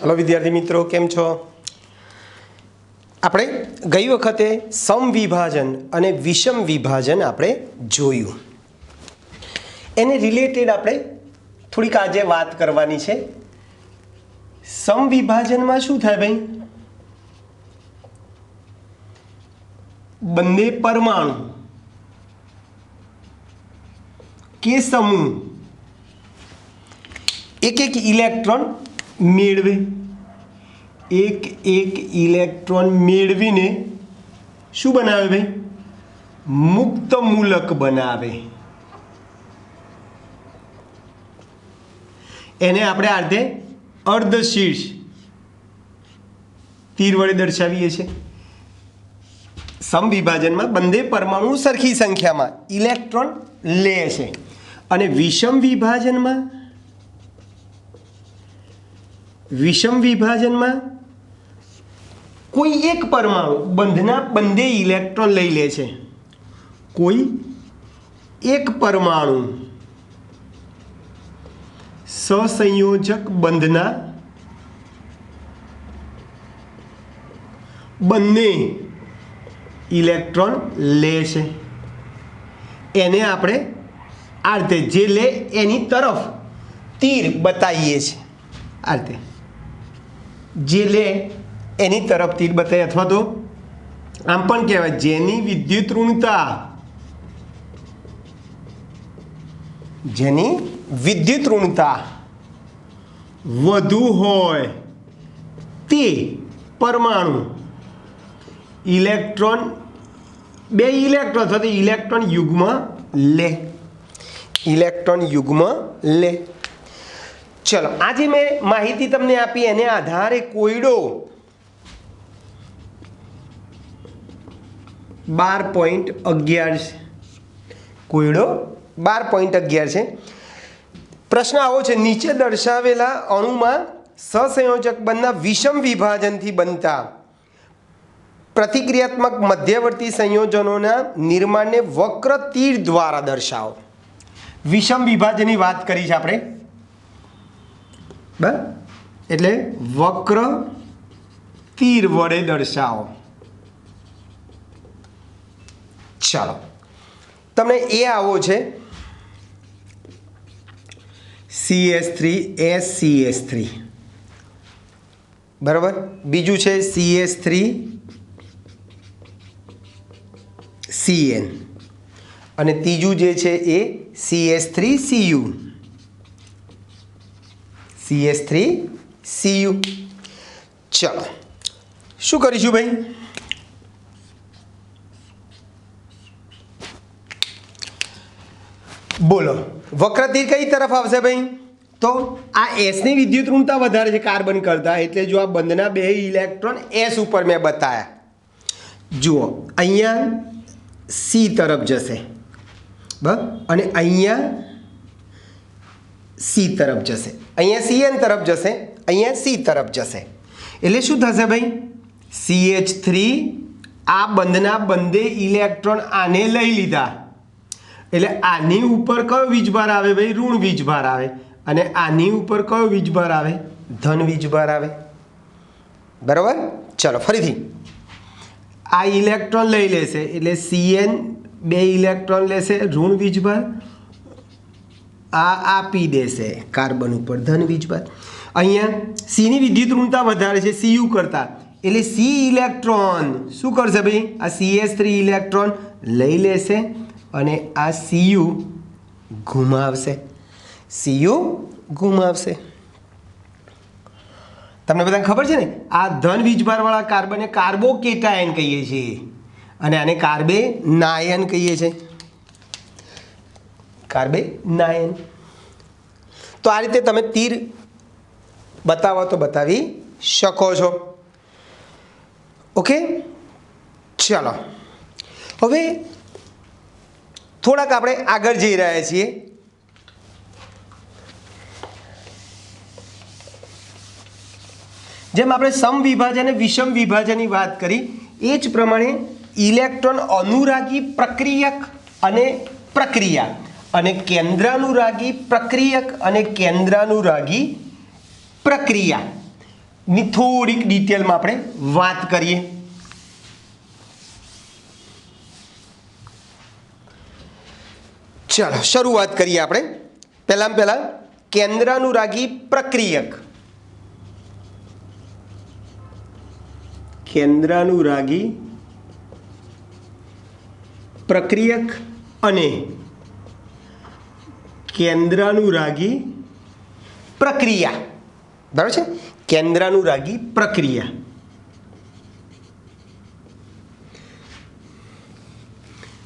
Hello विद्यार्थी मित्रों केम छो। આપણે ગઈ વખતે સમવિભાજન અને વિષમ વિભાજન આપણે જોયું, એને રિલેટેડ આપણે થોડીક આજે વાત કરવાની છે। સમવિભાજનમાં શું થાય ભાઈ, બંને પરમાણુ કે સમૂહ એક એક ઇલેક્ટ્રોન મેળવે, एक एक इलेक्ट्रॉन मेळवीने शू बनावे भाई, मुक्त मूलक बनावे। एने आपणे अर्धे अर्धशीर्ष तीर वडे दर्शावीए छे। समविभाजનમાં બંને પરમાણુ સરખી સંખ્યામાં ઇલેક્ટ્રોન લે છે અને વિષમ વિભાજનમાં कोई एक परमाणु बंधना बंधे इलेक्ट्रॉन लई ले छे। कोई एक परमाणु ससंयोजक बंधना बंने इलेक्ट्रॉन ले छे। एने आपणे आ रीते जे ले एनी तरफ तीर बताईए छे। आ रीते जे ले एनी तरफ तीर बताए, अथवा तो आम पण कहेवाय जेनी विद्युत ऋणता, जेनी विद्युत ऋणता वधु होय ते परमाणु इलेक्ट्रॉन बे इलेक्ट्रॉन अथवा तो इलेक्ट्रॉन युग्म ले, इलेक्ट्रॉन युग्म ले। चलो आज मैं माहिती तमने आपी, एने आधारे कोयडो 12.11 છે। કોયડો 12.11 છે। પ્રશ્ન આવો છે, નીચે દર્શાવેલા અણુમાં સહસંયોજક બંધના વિષમ વિભાજનથી બનતા પ્રતિક્રિયાત્મક મધ્યવર્તી સંયોજનોના નિર્માણને વક્ર તીર દ્વારા દર્શાવો। વિષમ વિભાજનની વાત કરી છે આપણે, બરાબર, એટલે વક્ર તીર વડે દર્શાવો। ચાલો તમને એ આવો છે CH3SCH3, બરાબર, બીજું છે CH3CN અને ત્રીજું જે છે એ CH3Cu, CH3Cu। ચાલો શું કરીશું ભાઈ, बोलो वक्र तीर कई तरफ आवशे भाई, तो आ एस ની વિદ્યુત ઋણતા વધારે છે કાર્બન કરતા, એટલે જો આ બંધના બે ઇલેક્ટ્રોન એસ ઉપર મેં બતાયા, જુઓ અહીંયા સી તરફ જશે, બરાબર, અને અહીંયા સી તરફ જશે, અહીંયા સીએન તરફ જશે, અહીંયા સી તરફ જશે, એટલે શું થશે ભાઈ, CH3 આ બંધના બંને ઇલેક્ટ્રોન આને લઈ લીધા, એટલે આની ઉપર કયો વીજભાર આવે ભાઈ, ઋણ વીજભાર આવે, અને આની ઉપર કયો વીજભાર આવે, ધન વીજભાર આવે, બરાબર। ચલો ફરીથી આ ઇલેક્ટ્રોન લઈ લેશે, એટલે CN બે ઇલેક્ટ્રોન લેશે, ઋણ વીજભાર, આ આપી દેશે કાર્બન ઉપર ધન વીજભાર। અહીંયા સીની વિદ્યુત ઋણતા વધારે છે Cu કરતા, એટલે C ઇલેક્ટ્રોન શું કરશે ભાઈ, આ CH3 ઇલેક્ટ્રોન લઈ લેશે અને આ Cu ઘુમાવશે, Cu ઘુમાવશે। તમને બધાને ખબર છે ને, આ ધન વીજભારવાળા કાર્બનને કાર્બોકેટાયન કહીએ છીએ અને આને કાર્બેનાયન કહીએ છીએ, કાર્બેનાયન। તો આ રીતે તમે તીર બતાવો તો બતાવી શકો છો। ઓકે, ચાલો હવે થોડાક આપણે આગળ જઈ રહ્યા છીએ। જેમ આપણે સમવિભાજન અને વિષમ વિભાજનની વાત કરી, એ જ પ્રમાણે ઇલેક્ટ્રોન અનુરાગી પ્રક્રિયક અને પ્રક્રિયા અને કેન્દ્રાનુરાગી પ્રક્રિયક અને કેન્દ્રાનુરાગી પ્રક્રિયા ની થોડીક ડિટેલમાં આપણે વાત કરીએ. ચાલો શરૂઆત કરીએ આપણે. પહેલાં કેન્દ્રાનુરાગી પ્રક્રિયક. કેન્દ્રાનુરાગી પ્રક્રિયક અને કેન્દ્રાનુરાગી પ્રક્રિયા. બરાબર છે? કેન્દ્રાનુરાગી પ્રક્રિયા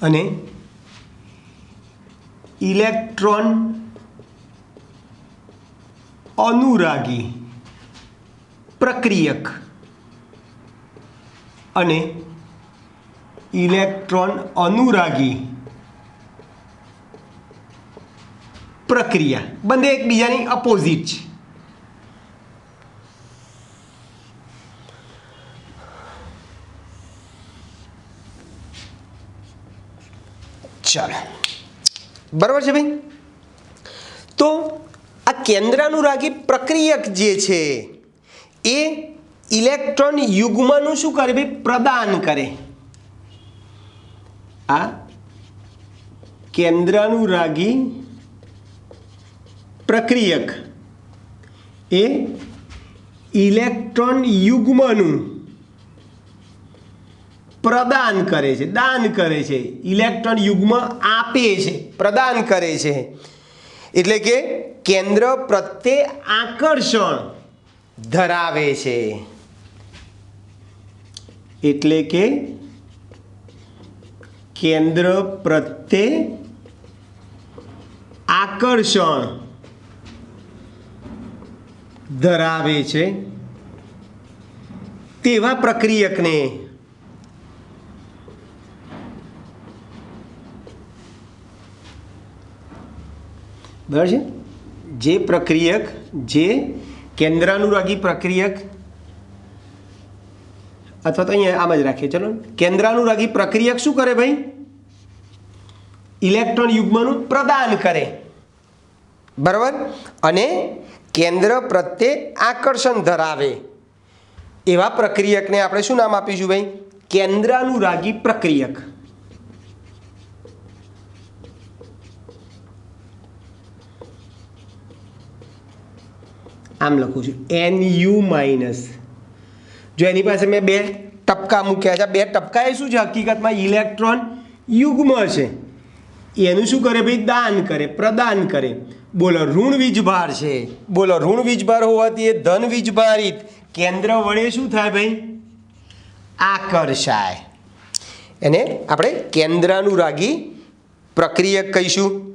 અને ઇલેક્ટ્રોન અનુરાગી પ્રક્રિયક અને ઇલેક્ટ્રોન અનુરાગી પ્રક્રિયા બંને એકબીજાની અપોઝિટ છે. ચાલો બરાબર છે ભાઈ. તો આ કેન્દ્રાનુરાગી પ્રક્રિયક જે છે એ ઇલેક્ટ્રોન યુગ્મનું શું કરે ભાઈ? પ્રદાન કરે. આ કેન્દ્રાનુરાગી પ્રક્રિયક એ ઇલેક્ટ્રોન યુગ્મનું પ્રદાન કરે છે, દાન કરે છે. ઇલેક્ટ્રોન યુગ્મ આપે છે, પ્રદાન કરે છે. એટલે કે કેન્દ્ર પ્રત્યે આકર્ષણ ધરાવે છે. એટલે કે કેન્દ્ર પ્રત્યે આકર્ષણ ધરાવે છે તેવા પ્રક્રિયકને બરાબર છે. જે પ્રક્રિયક જે કેન્દ્રાનુરાગી પ્રક્રિયક અથવા તો અહીંયા આમ જ રાખીએ. ચલો કેન્દ્રાનુરાગી પ્રક્રિયક શું કરે ભાઈ? ઇલેક્ટ્રોન યુગ્મનું પ્રદાન કરે. બરાબર. અને કેન્દ્ર પ્રત્યે આકર્ષણ ધરાવે એવા પ્રક્રિયકને આપણે શું નામ આપીશું ભાઈ? કેન્દ્રાનુરાગી પ્રક્રિયક. આમ લખું છું NU-. જો એની પાસે મેં બે ટપકા મૂક્યા છે. બે ટપકા એ શું છે? હકીકતમાં ઇલેક્ટ્રોન યુગ્મ છે. એનું શું કરે ભાઈ? દાન કરે, પ્રદાન કરે. બોલો ઋણ વીજભાર છે. બોલો ઋણ વીજભાર હોવાથી એ ધન વીજભારિત કેન્દ્ર વડે શું થાય ભાઈ? આકર્ષાય. એને આપણે કેન્દ્રાનુરાગી પ્રક્રિયક કહીશું.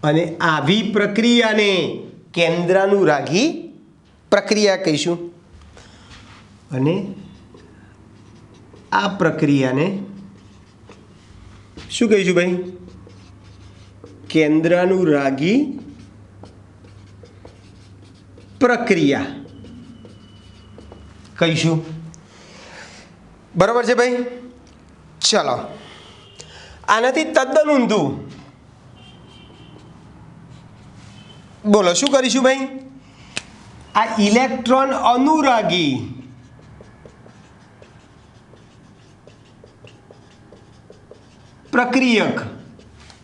અને આવી પ્રક્રિયાને કેન્દ્રાનુરાગી પ્રક્રિયા કહીશું. અને આ પ્રક્રિયાને શું કહીશું ભાઈ? કેન્દ્રાનુરાગી પ્રક્રિયા કહીશું. બરાબર છે ભાઈ. ચલો આનાથી તદ્દન ઊંધું બોલો શું કરીશું ભાઈ? આ ઇલેક્ટ્રોન અનુરાગી પ્રક્રિયક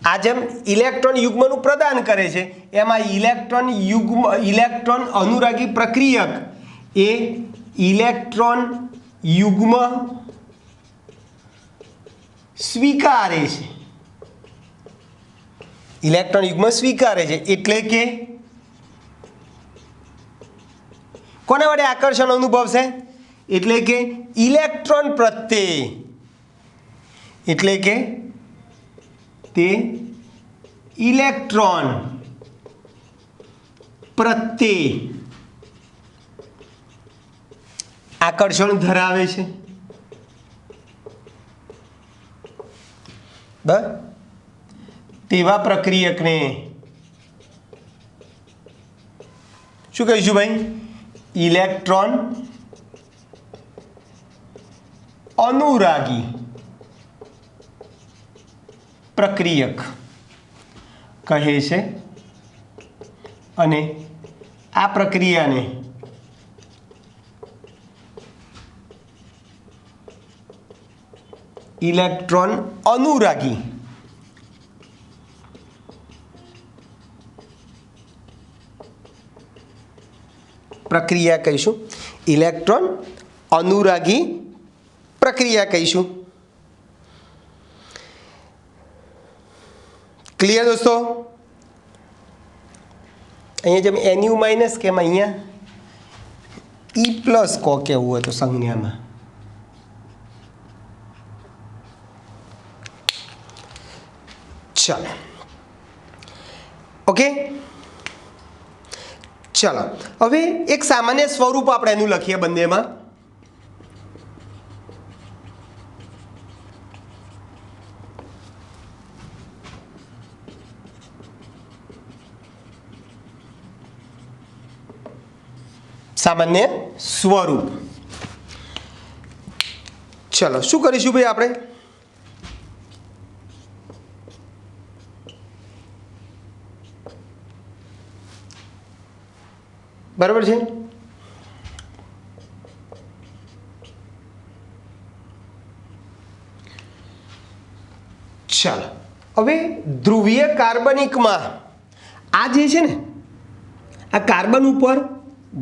આ જેમ ઇલેક્ટ્રોન યુગ્મનું પ્રદાન કરે છે એમાં ઇલેક્ટ્રોન અનુરાગી પ્રક્રિયક એ ઇલેક્ટ્રોન યુગ્મ સ્વીકારે છે. ઇલેક્ટ્રોન યુગ્મ સ્વીકારે છે એટલે કે કોના વડે આકર્ષણ અનુભવશે? એટલે કે ઇલેક્ટ્રોન પ્રત્યે. એટલે કે તે ઇલેક્ટ્રોન પ્રત્યે આકર્ષણ ધરાવે છે. બરાબર. તેવા પ્રક્રિયકને શું કહીશું ભાઈ? ઇલેક્ટ્રોન અનુરાગી પ્રક્રિયક કહે છે. અને આ પ્રક્રિયાને ઇલેક્ટ્રોન અનુરાગી પ્રક્રિયા કહીશું. ઇલેક્ટ્રોન અનુરાગી પ્રક્રિયા કહીશું. ક્લિયર દોસ્તો? અહીંયા જેમ NU માઇનસ કેમ અહીંયા E પ્લસ કો કેવું હોય તો સંજ્ઞામાં. ચાલો ઓકે. ચાલો હવે એક સામાન્ય સ્વરૂપ આપણે એનું લખીએ બંનેમાં. સામાન્ય સ્વરૂપ. ચલો શું કરીશું ભાઈ આપણે? બરાબર છે. ચાલો હવે ધ્રુવીય કાર્બનિકમાં આ જે છે ને આ કાર્બન ઉપર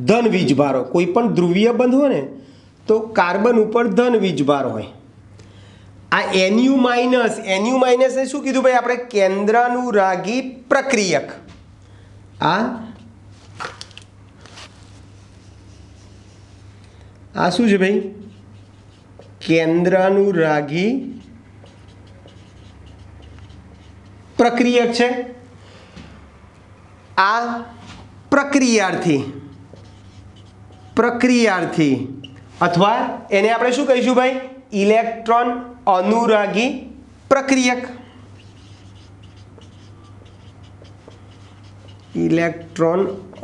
ધન વીજભારો, કોઈ પણ ધ્રુવીય બંધ હોય ને તો કાર્બન ઉપર ધન વીજભાર હોય. આ NU માઇનસ ને શું કીધું ભાઈ આપણે? કેન્દ્રાનુરાગી પ્રક્રિયક. આ શું છે ભાઈ? કેન્દ્રાનુરાગી પ્રક્રિયક છે. આ પ્રક્રિયાર્થી અથવા એને આપણે શું કહીશું ભાઈ? ઇલેક્ટ્રોન અનુરાગી પ્રક્રિયક. ઇલેક્ટ્રોન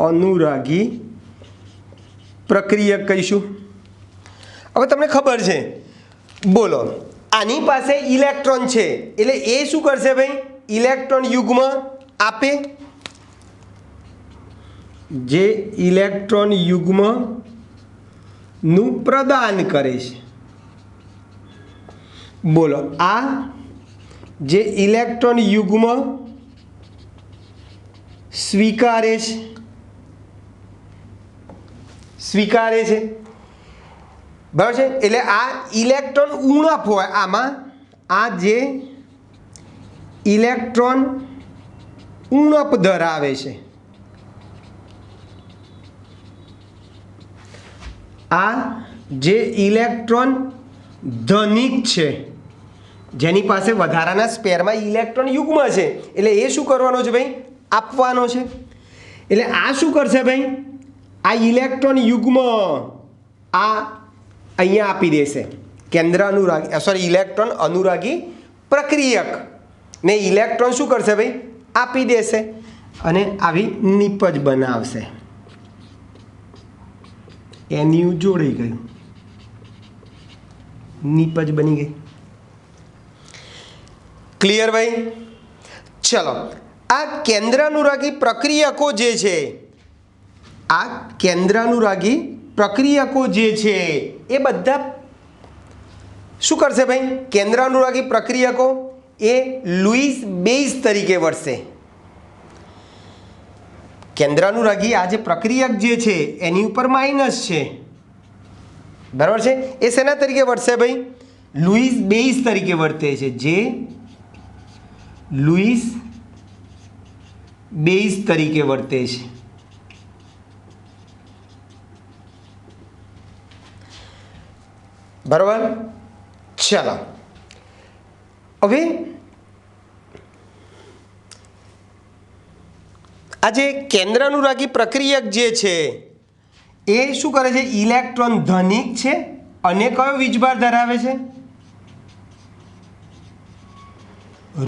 અનુરાગી પ્રક્રિયક કહીશું. હવે તમને ખબર છે, બોલો આની પાસે ઇલેક્ટ્રોન છે એટલે એ શું કરશે ભાઈ? ઇલેક્ટ્રોન યુગ્મ આપે. જે ઇલેક્ટ્રોન યુગ્મ નું પ્રદાન કરે છે. બોલો આ જે ઇલેક્ટ્રોન યુગ્મ સ્વીકારે છે બરાબર છે. એટલે આ ઇલેક્ટ્રોન ઉણપ હોય આમાં, આ જે ઇલેક્ટ્રોન ઉણપ ધરાવે છે, આ જે ઇલેક્ટ્રોન ધનિક છે, જેની પાસે વધારાના સ્પેરમાં ઇલેક્ટ્રોન યુગ્મ છે, એટલે એ શું કરવાનો છે ભાઈ? આપવાનો છે. એટલે આ શું કરશે ભાઈ? આ ઇલેક્ટ્રોન યુગ્મ આ અહીંયા આપી દેશે. ઇલેક્ટ્રોન અનુરાગી પ્રક્રિયક ને ઇલેક્ટ્રોન શું કરશે ભાઈ? આપી દેશે અને આવી નિપજ બનાવશે. NU જોડાઈ ગયું, નિપજ બની ગઈ. ક્લિયર ભાઈ? ચલો આ કેન્દ્રાનુરાગી પ્રક્રિયકો જે છે, એ બધા શું કરશે ભાઈ? કેન્દ્રાનુરાગી પ્રક્રિયકો એ લુઈસ બેઝ તરીકે વર્તશે. કેન્દ્રાનુરાગી આ જે પ્રક્રિયક જે છે એની ઉપર માઇનસ છે, બરાબર છે. એ શેના તરીકે વર્તશે ભાઈ? લુઈસ બેઝ તરીકે વર્તે છે. જે લુઈસ બેઝ તરીકે વર્તે છે. બરાબર. ચાલો હવે આ જે કેન્દ્રાનુરાગી પ્રક્રિયક જે છે એ શું કરે છે? ઇલેક્ટ્રોન ધનિક છે અને કયો વીજભાર ધરાવે છે?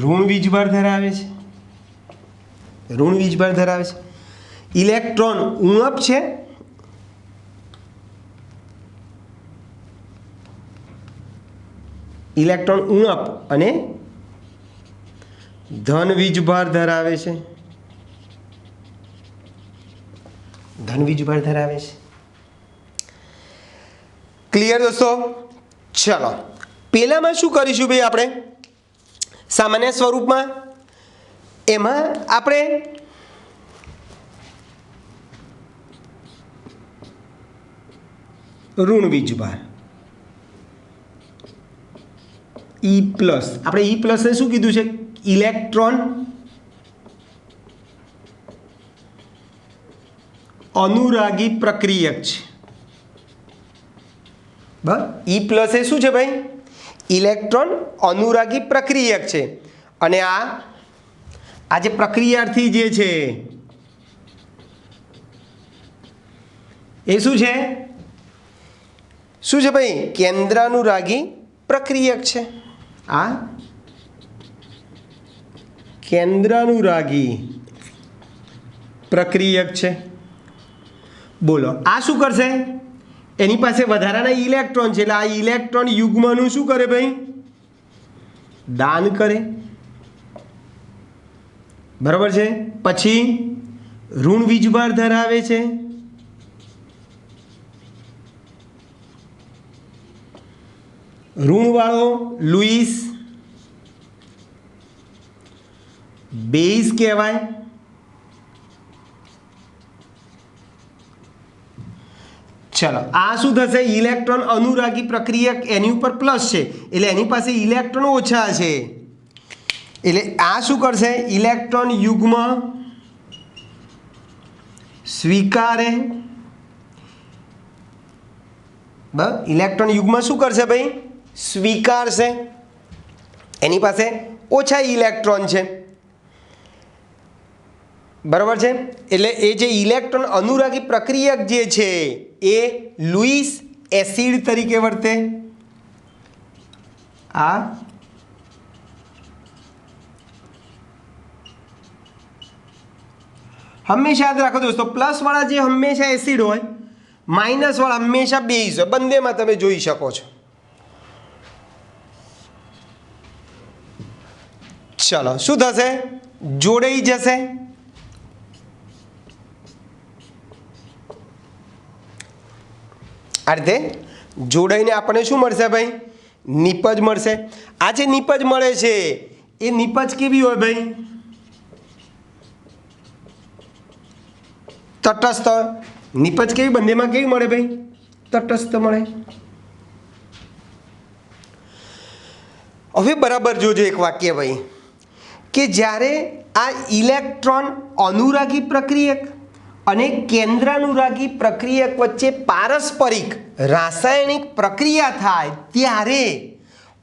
ઋણ વીજભાર ધરાવે છે. ઇલેક્ટ્રોન ઉણપ છે અને ધન વીજભાર ધરાવે છે. ધન વીજભાર ધરાવે છે। ક્લિયર દોસ્તો? ચલો પહેલામાં શું કરીશું ભાઈ આપણે સામાન્ય સ્વરૂપમાં એમાં આપણે ઋણ વીજભાર E પ્લસ આપણે E પ્લસ ને શું કીધું છે ઇલેક્ટ્રોન અનુરાગી પ્રક્રિયક છે બસ E પ્લસ એ શું છે ભાઈ ઇલેક્ટ્રોન અનુરાગી પ્રક્રિયક છે અને આ જે પ્રક્રિયાર્થી જે છે એ શું છે ભાઈ કેન્દ્રાનુરાગી પ્રક્રિયક છે। આ કેન્દ્રાનુરાગી પ્રક્રિયક છે। બોલો આ શું કરશે એની પાસે વધારાના ઇલેક્ટ્રોન છે એટલે આ ઇલેક્ટ્રોન યુગ્મનું શું કરે ભાઈ દાન કરે બરાબર છે। પછી ઋણ વીજભાર ધરાવે છે ઋણવાળો લુઈસ બેઝ કહેવાય। ચલો આ શું થશે ઇલેક્ટ્રોન અનુરાગી પ્રક્રિયક એની ઉપર પ્લસ છે એટલે એની પાસે ઇલેક્ટ્રોન ઓછા છે એટલે આ શું કરશે ઇલેક્ટ્રોન યુગ્મ સ્વીકારે બસ ઇલેક્ટ્રોન યુગ્મ શું કરશે ભાઈ સ્વીકારશે એની પાસે ઓછા ઇલેક્ટ્રોન છે બરાબર છે એટલે એ જે ઇલેક્ટ્રોન અનુરાગી પ્રક્રિયક જે છે એ લુઈસ એસિડ તરીકે વર્તે। આ હંમેશા યાદ રાખો દોસ્તો પ્લસ વાળા જે હંમેશા એસિડ હોય માઇનસ વાળા હંમેશા બેઝ હોય બંનેમાં તમે જોઈ શકો છો। ચલો શું થશે જોડાઈ જશે આ રીતે જોડાઈને આપણને શું મળશે ભાઈ નિપજ મળશે। આ જે નિપજ મળે છે એ નિપજ કેવી હોય ભાઈ તટસ્થ નિપજ કેવી બંનેમાં કેવી મળે ભાઈ તટસ્થ મળે। હવે બરાબર જોજો એક વાક્ય ભાઈ કે જ્યારે આ ઇલેક્ટ્રોન અનુરાગી પ્રક્રિયક અને કેન્દ્રાનુરાગી પ્રક્રિયક વચ્ચે પારસ્પરિક રાસાયણિક પ્રક્રિયા થાય ત્યારે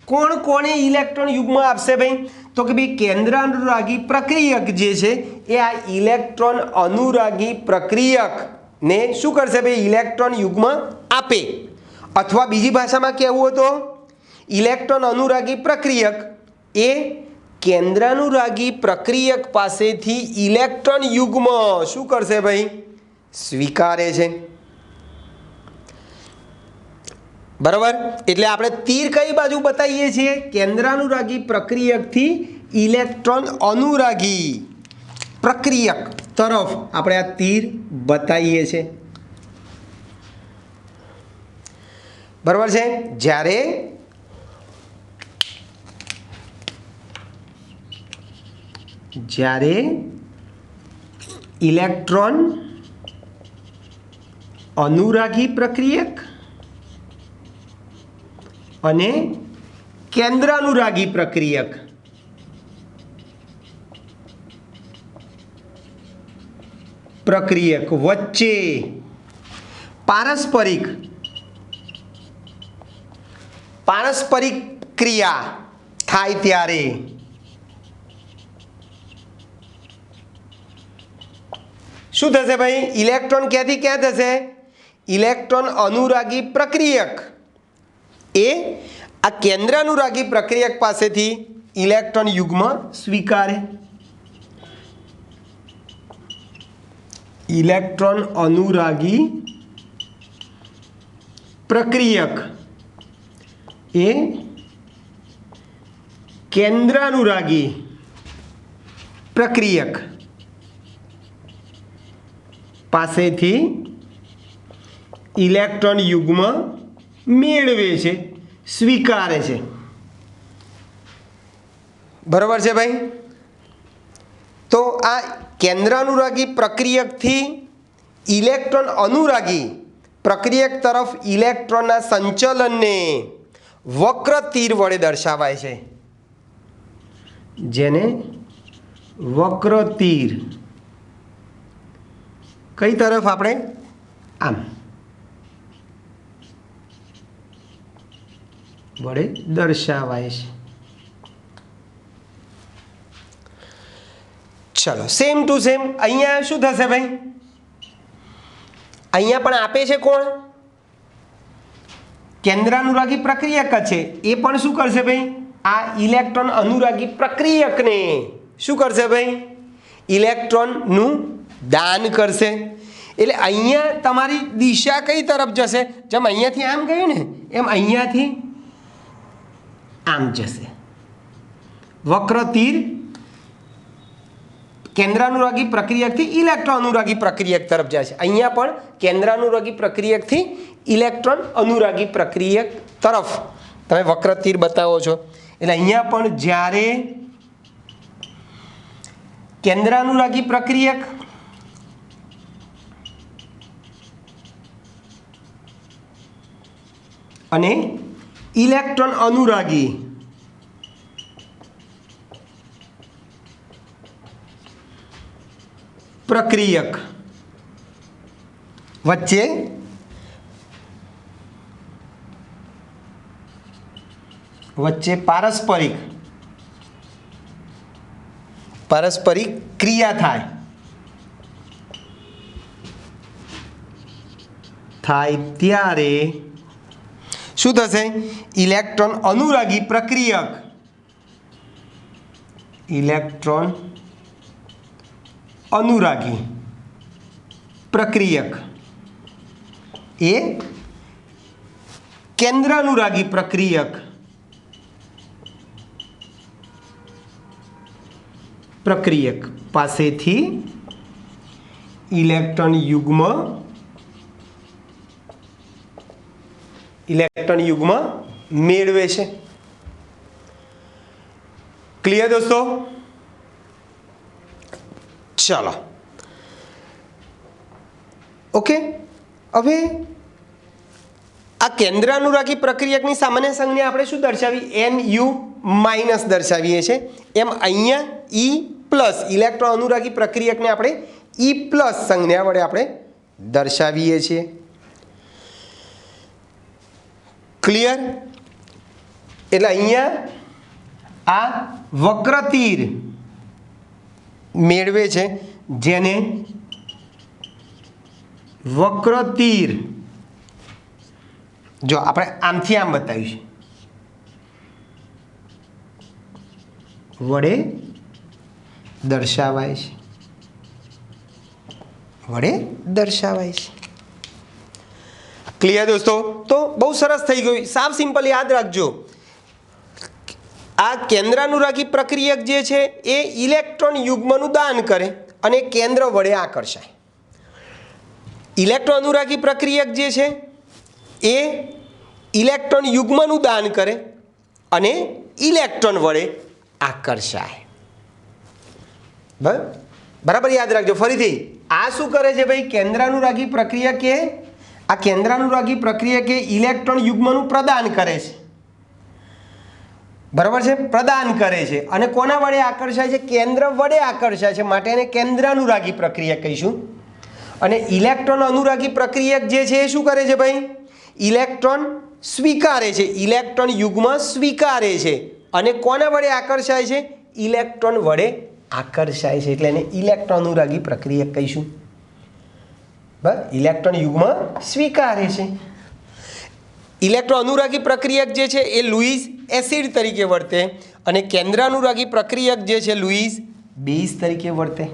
કોણ કોને ઇલેક્ટ્રોન યુગ્મ આપશે ભાઈ તો કે ભાઈ કેન્દ્રાનુરાગી પ્રક્રિયક જે છે એ આ ઇલેક્ટ્રોન અનુરાગી પ્રક્રિયકને શું કરશે ભાઈ ઇલેક્ટ્રોન યુગ્મ આપે અથવા બીજી ભાષામાં કહેવું તો ઇલેક્ટ્રોન અનુરાગી પ્રક્રિયક એ કેન્દ્રાનુરાગી પ્રક્રિયક પાસેથી ઇલેક્ટ્રોન યુગ્મ શું કરશે ભાઈ સ્વીકારે છે બરાબર। એટલે આપણે તીર કઈ બાજુ બતાવીએ છીએ કેન્દ્રાનુરાગી પ્રક્રિયકથી ઇલેક્ટ્રોન અનુરાગી પ્રક્રિયક તરફ આપણે આ તીર બતાવીએ છીએ બરાબર છે। જ્યારે ઇલેક્ટ્રોન અનુરાગી પ્રક્રિયક અને કેન્દ્રાનુરાગી પ્રક્રિયક વચ્ચે પારસ્પરિક ક્રિયા થાય ત્યારે શું થશે ભાઈ ઇલેક્ટ્રોન ક્યાંથી ક્યાં થશે ઇલેક્ટ્રોન અનુરાગી પ્રક્રિયક એ આ કેન્દ્રાનુરાગી પ્રક્રિયક પાસેથી ઇલેક્ટ્રોન યુગ્મ સ્વીકારે ઇલેક્ટ્રોન અનુરાગી પ્રક્રિયક એ કેન્દ્રાનુરાગી પ્રક્રિયક પાસેથી ઇલેક્ટ્રોન યુગ્મ મેળવે છે, સ્વીકારે છે। બરાબર છે ભાઈ? તો આ કેન્દ્રાનુરાગી પ્રક્રિયકથી ઇલેક્ટ્રોન અનુરાગી પ્રક્રિયક તરફ ઇલેક્ટ્રોનના સંચલનને વક્ર તીર વડે દર્શાવાય છે, જેને વક્ર તીર કઈ તરફ આપણે આમ વડે દર્શાવાય છે। ચલો સેમ ટુ સેમ અહીંયા શું થશે ભાઈ? અહીંયા પણ આપે છે કોણ? કેન્દ્રાનુરાગી પ્રક્રિયક છે, એ પણ શું કરશે ભાઈ? આ ઇલેક્ટ્રોન અનુરાગી પ્રક્રિયકને શું કરશે ભાઈ? ઇલેક્ટ્રોનનું દાન કરશે। એટલે અહીંયા તમારી દિશા કઈ તરફ જશે? જેમ અહીંયાથી આમ ગયું ને એમ અહીંયાથી આમ જશે। વક્ર તીર કેન્દ્રાનુરાગી પ્રક્રિયકથી ઇલેક્ટ્રોન અનુરાગી પ્રક્રિયક તરફ જાય છે। અહીંયા પણ કેન્દ્રાનુરાગી પ્રક્રિયકથી ઇલેક્ટ્રોન અનુરાગી પ્રક્રિયક તરફ તમે વક્ર તીર બતાવો છો। એટલે અહીંયા પણ જ્યારે કેન્દ્રાનુરાગી પ્રક્રિયક અને ઇલેક્ટ્રોન અનુરાગી પ્રક્રિયક વચ્ચે પારસ્પરિક ક્રિયા થાય ત્યારે શું થશે? ઇલેક્ટ્રોન અનુરાગી પ્રક્રિયક એ કેન્દ્રાનુરાગી પ્રક્રિયક પાસેથી ઇલેક્ટ્રોન યુગ્મ મેળવે છે। ક્લિયર દોસ્તો? ચાલો ઓકે। હવે આ કેન્દ્રાનુરાગી પ્રક્રિયકની સામાન્ય સંજ્ઞા આપણે શું દર્શાવી? NU માઇનસ દર્શાવીએ છીએ। એમ અહીંયા E પ્લસ ઇલેક્ટ્રોન અનુરાગી પ્રક્રિયકને આપણે E પ્લસ સંજ્ઞા વડે આપણે દર્શાવીએ છીએ। ક્લિયર? એટલે અહીંયા આ વક્ર તીર મેળવે છે, જેને વક્ર તીર જો આપણે આમથી આમ બતાવ્યું છે વડે દર્શાવાય છે। ક્લિયર દોસ્તો? તો બહુ સરસ થઈ ગયું, સાવ સિમ્પલ યાદ રાખજો। આ કેન્દ્રાનુરાગી પ્રક્રિયક જે છે એ ઇલેક્ટ્રોન યુગ્મનું દાન કરે અને કેન્દ્ર વડે આકર્ષાય। ઇલેક્ટ્રોન અનુરાગી પ્રક્રિયક જે છે એ ઇલેક્ટ્રોન યુગ્મનું દાન કરે અને ઇલેક્ટ્રોન વડે આકર્ષાય। બરાબર યાદ રાખજો। ફરીથી આ શું કરે છે ભાઈ? કેન્દ્રાનુરાગી પ્રક્રિયકે ઇલેક્ટ્રોન યુગ્મનું પ્રદાન કરે છે। બરાબર છે? પ્રદાન કરે છે અને કોના વડે આકર્ષાય છે? કેન્દ્ર વડે આકર્ષાય છે, માટે એને કેન્દ્રાનુરાગી પ્રક્રિયક કહીશું। અને ઇલેક્ટ્રોન અનુરાગી પ્રક્રિયક જે છે એ શું કરે છે ભાઈ? ઇલેક્ટ્રોન સ્વીકારે છે, ઇલેક્ટ્રોન યુગ્મ સ્વીકારે છે અને કોના વડે આકર્ષાય છે? ઇલેક્ટ્રોન વડે આકર્ષાય છે, એટલે એને ઇલેક્ટ્રોન અનુરાગી પ્રક્રિયક કહીશું। બસ ઇલેક્ટ્રોન યુગ્મ સ્વીકારે છે। ઇલેક્ટ્રોન અનુરાગી પ્રક્રિયક જે છે એ લુઈસ એસિડ તરીકે વર્તે અને કેન્દ્રાનુરાગી પ્રક્રિયક જે છે લુઈસ બેઝ તરીકે વર્તે।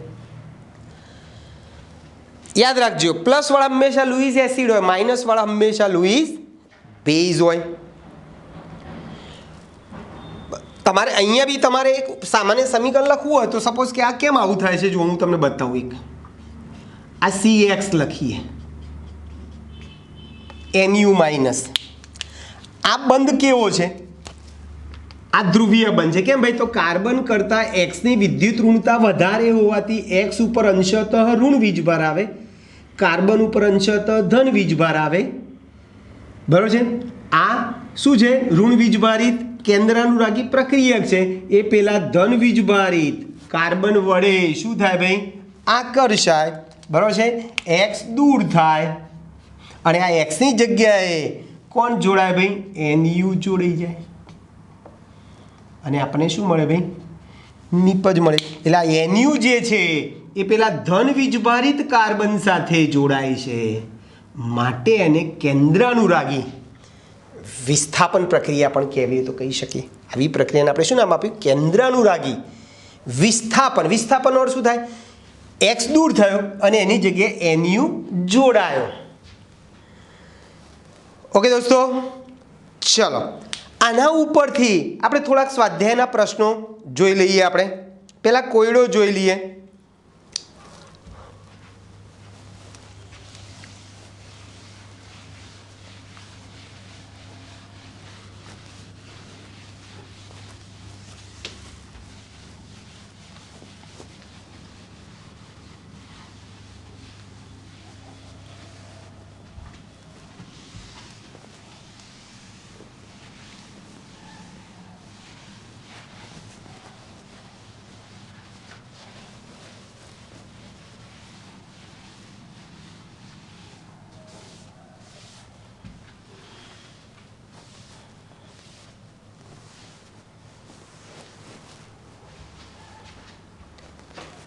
યાદ રાખજો, પ્લસ વાળા હંમેશા લુઈસ એસિડ હોય, માઇનસ વાળા હંમેશા લુઈસ બેઝ હોય। તમારે અહીંયા બી તમારે એક સામાન્ય સમીકરણ લખવું હોય તો સપોઝ કે આ કેમ આવું થાય છે, જો હું તમને બતાવું। એક આ CX લખીએ NU માઇનસ. આ બંધ કેવો છે? આ ધ્રુવીય બંધ છે. કેમ ભાઈ? તો કાર્બન કરતાં એક્સની વિદ્યુત ઋણતા વધારે હોવાથી એક્સ ઉપર અંશતઃ ઋણ વીજભાર આવે, કાર્બન ઉપર અંશતઃ ધન વીજભાર આવે. બરાબર છે? આ શું છે? ઋણ વીજભારિત કેન્દ્રાનુરાગી પ્રક્રિયક છે. એ પેલા ધન વીજભારિત કાર્બન વડે શું થાય ભાઈ? આકર્ષાય. બરાબર છે? એક્સ દૂર થાય અને આ એક્સની જગ્યાએ કોણ જોડાય ભાઈ? NU જોડાઈ જાય અને આપણને શું મળે ભાઈ? નિપજ મળે. એટલે આ NU જે છે એ પેલા ધન વીજભારિત કાર્બન સાથે જોડાય છે, માટે એને કેન્દ્રાનુરાગી વિસ્થાપન પ્રક્રિયા પણ કહેવી તો કહી શકીએ. આવી પ્રક્રિયાને આપણે શું નામ આપ્યું? કેન્દ્રાનુરાગી વિસ્થાપન. વિસ્થાપનનો અર્થ શું થાય? એક્સ દૂર થયો અને એની જગ્યાએ NU જોડાયો. ઓકે દોસ્તો, ચલો આના ઉપરથી આપણે થોડાક સ્વાધ્યાયના પ્રશ્નો જોઈ લઈએ. આપણે પહેલાં કોયડો જોઈ લઈએ.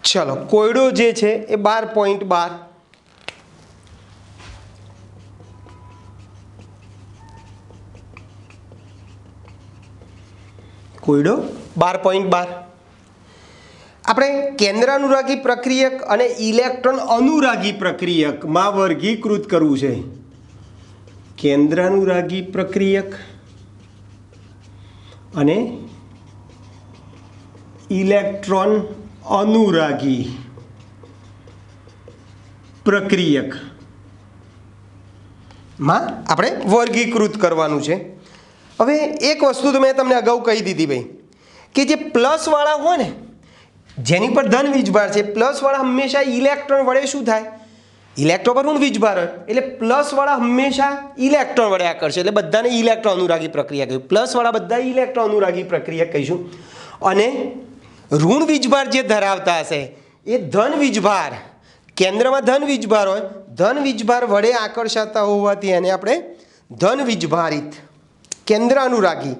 ચલો કોયડો જે છે એ 12.12. કોયડો 12.12. આપણે કેન્દ્રાનુરાગી પ્રક્રિયક અને ઇલેક્ટ્રોન અનુરાગી પ્રક્રિયકમાં વર્ગીકૃત કરવું છે. કેન્દ્રાનુરાગી પ્રક્રિયક અને ઇલેક્ટ્રોન અનુરાગી પ્રક્રિયકમાં આપણે વર્ગીકૃત કરવાનું છે. હવે એક વસ્તુ તો મેં તમને અગાઉ કહી દીધી ભાઈ, કે જે પ્લસવાળા હોય ને, જેની પર ધન વીજભાર છે, પ્લસવાળા હંમેશા ઇલેક્ટ્રોન વડે શું થાય? ઇલેક્ટ્રોન પર ઋણ વીજભાર હોય એટલે પ્લસવાળા હંમેશા ઇલેક્ટ્રોન વડે આકર્ષે, એટલે બધાને ઇલેક્ટ્રોન અનુરાગી પ્રક્રિયા કહીશું. પ્લસવાળા બધા ઇલેક્ટ્રોન અનુરાગી પ્રક્રિયા કહીશું. અને ઋણ વીજભાર જે ધરાવતા હશે એ ધન વીજભાર, કેન્દ્રમાં ધન વીજભાર હોય, ધન વીજભાર વડે આકર્ષાતા હોવાથી એને આપણે ધન વીજભારિત કેન્દ્ર અનુરાગી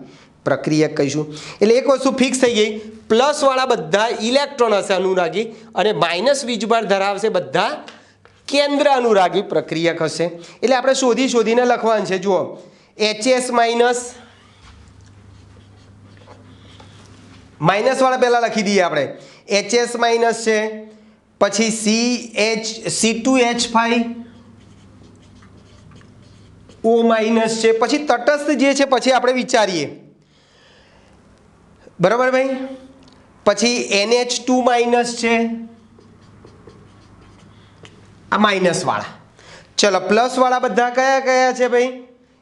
પ્રક્રિયક કહીશું. એટલે એક વસ્તુ ફિક્સ થઈ ગઈ, પ્લસવાળા બધા ઇલેક્ટ્રોન હશે અનુરાગી અને માઇનસ વીજભાર ધરાવશે બધા કેન્દ્ર અનુરાગી પ્રક્રિયક હશે. એટલે આપણે શોધીને લખવાનું છે. જુઓ HS માઇનસવાળા પહેલાં લખી દઈએ આપણે. HS માઇનસ છે, પછી C2H5 O માઇનસ છે, પછી તટસ્થ જે છે પછી આપણે વિચારીએ. બરાબર ભાઈ? પછી NH2 માઇનસ છે, આ માઇનસવાળા. ચલો પ્લસવાળા બધા કયા કયા છે ભાઈ?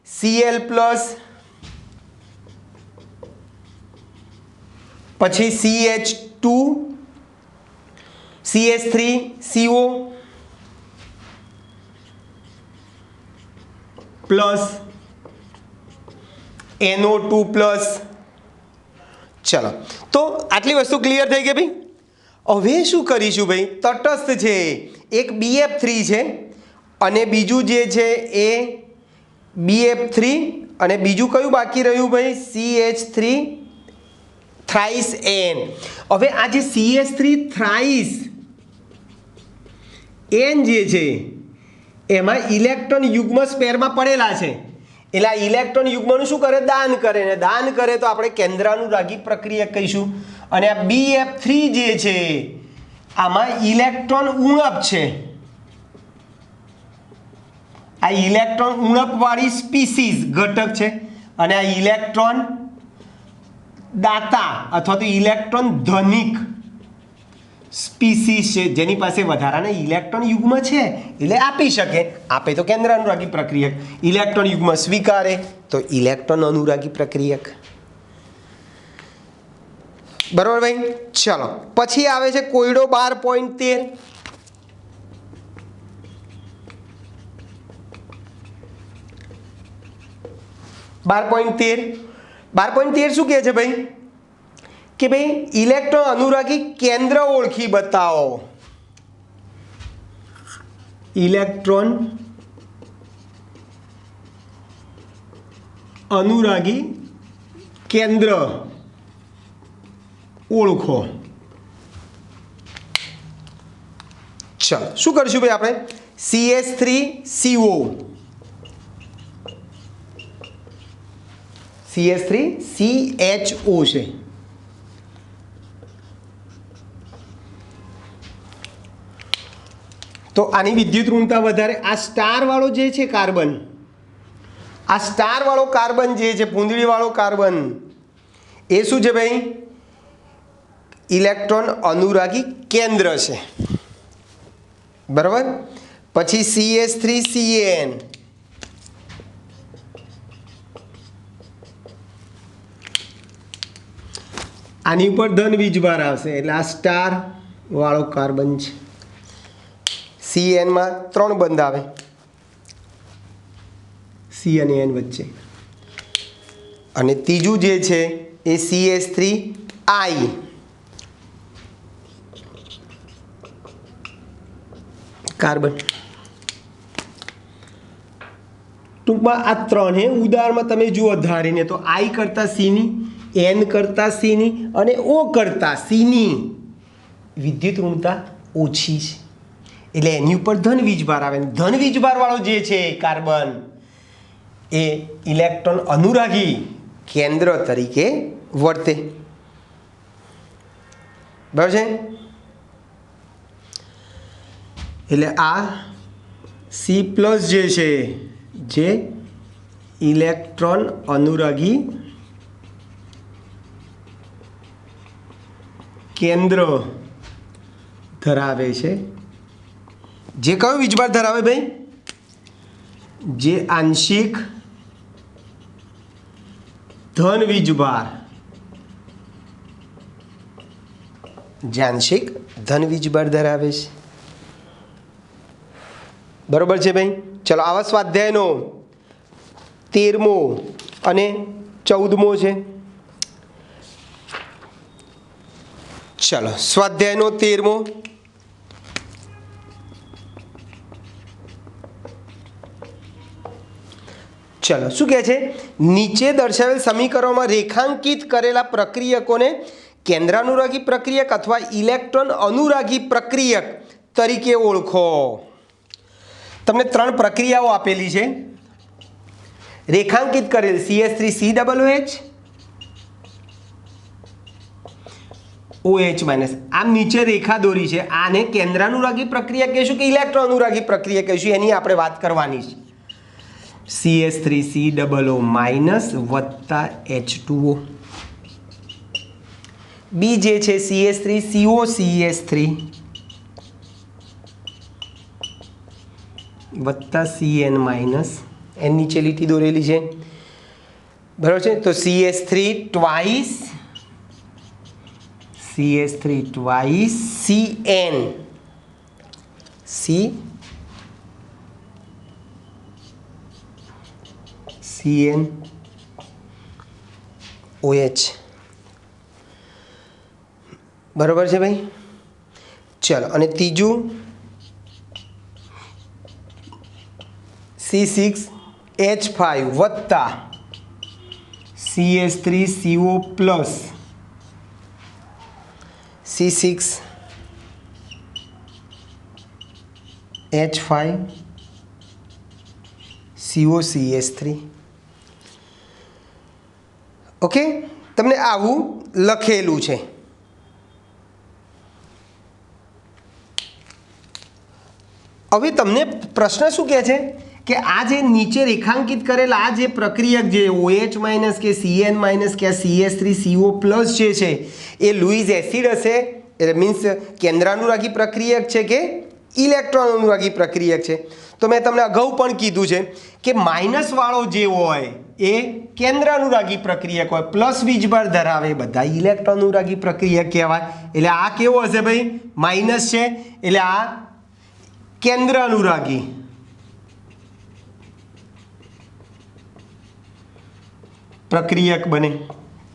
Cl પ્લસ, પછી CH2 CH3CO plus NO2 plus. ચલો તો આટલી વસ્તુ ક્લિયર થઈ ગઈ ભાઈ. હવે શું કરીશું ભાઈ? તટસ્થ છે એક BF3 છે અને બીજું જે છે એ BF3 અને બીજું કયું બાકી રહ્યું ભાઈ? CH3 thrice N. હવે આ જે CH3 થ્રાઇસ N જે છે એમાં ઇલેક્ટ્રોન યુગ્મ સ્પેરમાં પડેલા છે, એટલે આ ઇલેક્ટ્રોન યુગ્મનું શું કરે? દાન કરે. ને દાન કરે તો આપણે કેન્દ્રાનુરાગી પ્રક્રિયક કહીશું. અને આ BF3 જે છે આમાં ઇલેક્ટ્રોન ઉણપ છે, આ ઇલેક્ટ્રોન ઉણપવાળી સ્પીસીઝ ઘટક છે અને આ ઇલેક્ટ્રોન દાતા અથવા તો ઇલેક્ટ્રોન ધનિક સ્પીસીસ છે જેની પાસે વધારાના ઇલેક્ટ્રોન યુગ્મ છે એટલે આપી શકે. આપે તો કેન્દ્ર અનુરાગી પ્રક્રિયક, ઇલેક્ટ્રોન યુગ્મ સ્વીકારે તો ઇલેક્ટ્રોન અનુરાગી પ્રક્રિયક. બરોબર ભાઈ. ચલો પછી આવે છે કોયડો 12.13. 12.13 શું કહે છે ભાઈ કે ભાઈ ઇલેક્ટ્રોન અનુરાગી કેન્દ્ર ઓળખી બતાવો. ઇલેક્ટ્રોન અનુરાગી કેન્દ્ર ઓળખો. ચલો શું કરશું ભાઈ આપણે CH3CO CH3CHO છે. તો આની વિદ્યુત ઋણતા વધારે. આ સ્ટાર વાળો જે છે કાર્બન, આ સ્ટાર વાળો કાર્બન જે છે પૂંદડી વાળો કાર્બન એ શું છે ભાઈ ઇલેક્ટ્રોન અનુરાગી કેન્દ્ર છે. બરાબર. પછી CH3CN આની ઉપર ધન વીજભાર આવશે એટલે આ સ્ટાર વાળો કાર્બન છે. CN માં 3 બંધ આવે C અને N વચ્ચે. અને ત્રીજું જે છે એ CH3I કાર્બન. ટૂંકમાં આ 3 હે ઉદાહરણમાં તમે જુઓ ધારીને તો I કરતાં C ની, N કરતાં C ની અને O કરતાં C ની વિદ્યુત ઋણતા ઓછી છે એટલે એની ઉપર ધન વીજભાર આવે. ધન વીજભાર વાળો જે છે કાર્બન એ ઇલેક્ટ્રોન અનુરાગી કેન્દ્ર તરીકે વર્તે. બરાબર છે. એટલે આ C+ જે છે જે ઇલેક્ટ્રોન અનુરાગી કેન્દ્ર ધરાવે છે. જે કયો વીજભાર ધરાવે ભાઈ જે આંશિક ધન વીજભાર, જે આંશિક ધન વીજભાર ધરાવે છે. બરોબર છે ભાઈ. ચલો આવા સ્વાધ્યાયનો 13મો અને 14મો છે. ચલો સ્વાધ્યાયનો 13મો. ચલો શું કહે છે નીચે દર્શાવેલ સમીકરણોમાં રેખાંકિત કરેલા પ્રક્રિયકોને કેન્દ્રાનુરાગી પ્રક્રિયક અથવા ઇલેક્ટ્રોન અનુરાગી પ્રક્રિયક તરીકે ઓળખો. તમને 3 પ્રક્રિયાઓ આપેલી છે રેખાંકિત કરેલ CH3COH OH માઇનસ. આમ નીચે રેખા દોરી છે. આને કેન્દ્રાનુરાગી પ્રક્રિયા કહીશું કે ઇલેક્ટ્રોન અનુરાગી પ્રક્રિયા કહીશું એની આપણે વાત કરવાની છે. CH3COO માઇનસ વત્તા H2O. બી જે છે CH3COCH3 વત્તા CN માઇનસ. એન નીચે લીટી દોરેલી છે. બરાબર છે. તો CH3 ટ્વાઇસ CN OH. બરાબર છે ભાઈ. ચલો અને ત્રીજું C6H5 વત્તા CH3CO plus C6H5 COCH3. Okay. તમને આવું લખેલું છે. હવે તમને પ્રશ્ન શું કહે છે કે આ જે નીચે રેખાંકિત કરેલા આ જે પ્રક્રિયક જે OH માઇનસ કે CN માઇનસ કે CH3CO પ્લસ જે છે એ લुईस એસિડ હશે એટલે મીન્સ કેન્દ્રાનુરાગી પ્રક્રિયક છે કે ઇલેક્ટ્રોન અનુરાગી પ્રક્રિયક છે? તો મેં તમને અગાઉ પણ કીધું છે કે માઇનસવાળો જે હોય એ કેન્દ્રાનુરાગી પ્રક્રિયક હોય, પ્લસ વીજભાર ધરાવે બધા ઇલેક્ટ્રોન અનુરાગી પ્રક્રિયક કહેવાય. એટલે આ કેવો હશે ભાઈ? માઇનસ છે એટલે આ કેન્દ્ર અનુરાગી પ્રક્રિયક બને.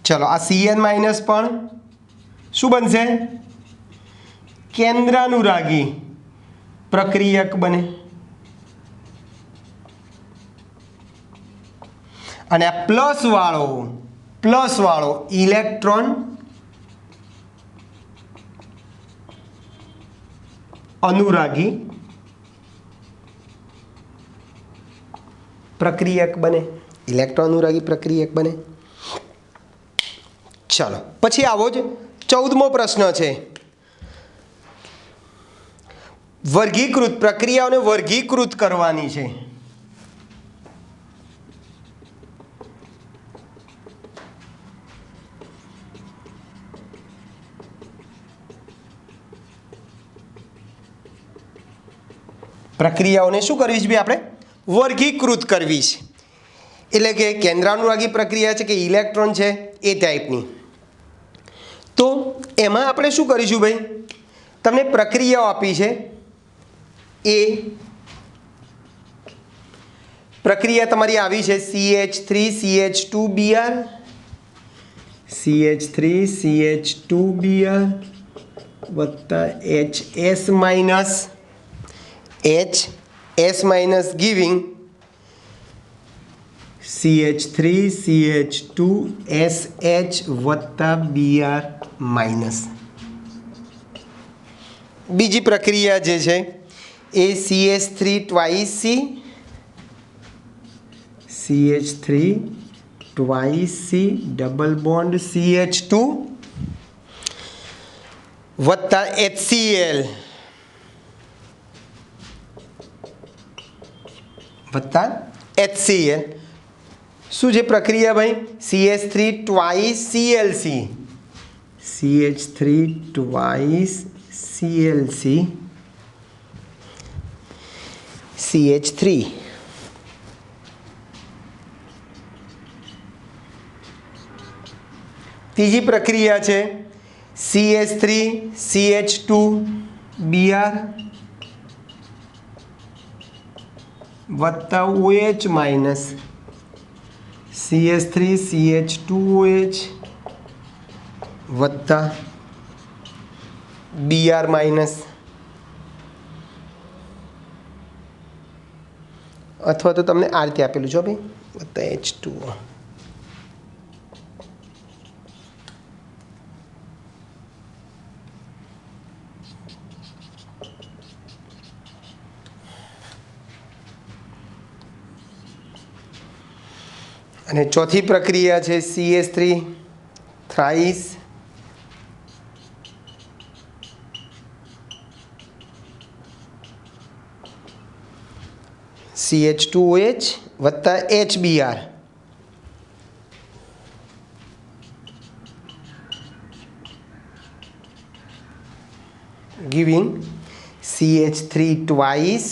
ચલો આ Cn માઇનસ પણ શું બનશે? કેન્દ્રાનુરાગી પ્રક્રિયક બને. અને આ પ્લસ વાળો ઇલેક્ટ્રોન અનુરાગી પ્રક્રિયક બને. ઇલેક્ટ્રોન અનુરાગી પ્રક્રિયક બને. ચાલો પછી આવો જ 14મો પ્રશ્ન છે. વર્ગીકૃત પ્રક્રિયાઓને વર્ગીકૃત કરવાની છે. પ્રક્રિયાઓને શું કરવી છે ભાઈ? આપણે વર્ગીકૃત કરવી છે. એટલે કે કેન્દ્રાનુરાગી પ્રક્રિયા છે કે ઇલેક્ટ્રોન છે એ ટાઈપની. તો એમાં આપણે શું કરીશું ભાઈ? તમને પ્રક્રિયાઓ આપી છે. એ પ્રક્રિયા તમારી આવી છે CH3CH2Br CH3CH2Br વત્તા HS માઇનસ ગિવિંગ CH3CH2SH વત્તા Br માઇનસ. બીજી પ્રક્રિયા જે છે એ CH3 twice C double bond CH2 વત્તા HCl વત્તા HCl. શું છે પ્રક્રિયા ભાઈ? CH3 twice ClC CH3. ત્રીજી પ્રક્રિયા છે CH3CH2Br વત્તા OH માઇનસ CH3CH2OH વત્તા Br માઇનસ. અથવા તો તમને આ રીતે આપેલું છે ભાઈ વત્તા H2O. અને ચોથી પ્રક્રિયા છે CH3 થ્રાઇસ CH2OH વત્તા HBr giving CH3 twice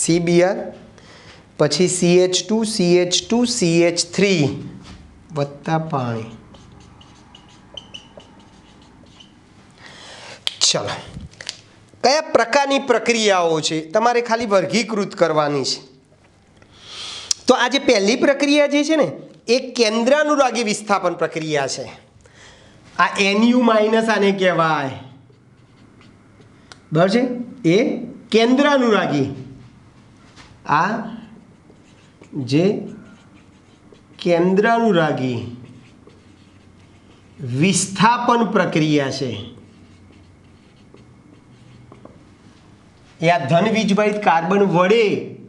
CBr પછી CH2 CH3 વત્તા પાણી. ચલો કયા પ્રકારની પ્રક્રિયાઓ છે તમારે ખાલી વર્ગીકૃત કરવાની છે. તો આ જે પહેલી પ્રક્રિયા જે છે ને એ કેન્દ્રાનુરાગી વિસ્થાપન પ્રક્રિયા છે. આ NU માઇનસ આને કહેવાય બરાબર છે. એ કેન્દ્રાનુરાગી આ જે કેન્દ્રાનુરાગી વિસ્થાપન પ્રક્રિયા છે એ આ ધન વીજભારિત કાર્બન વડે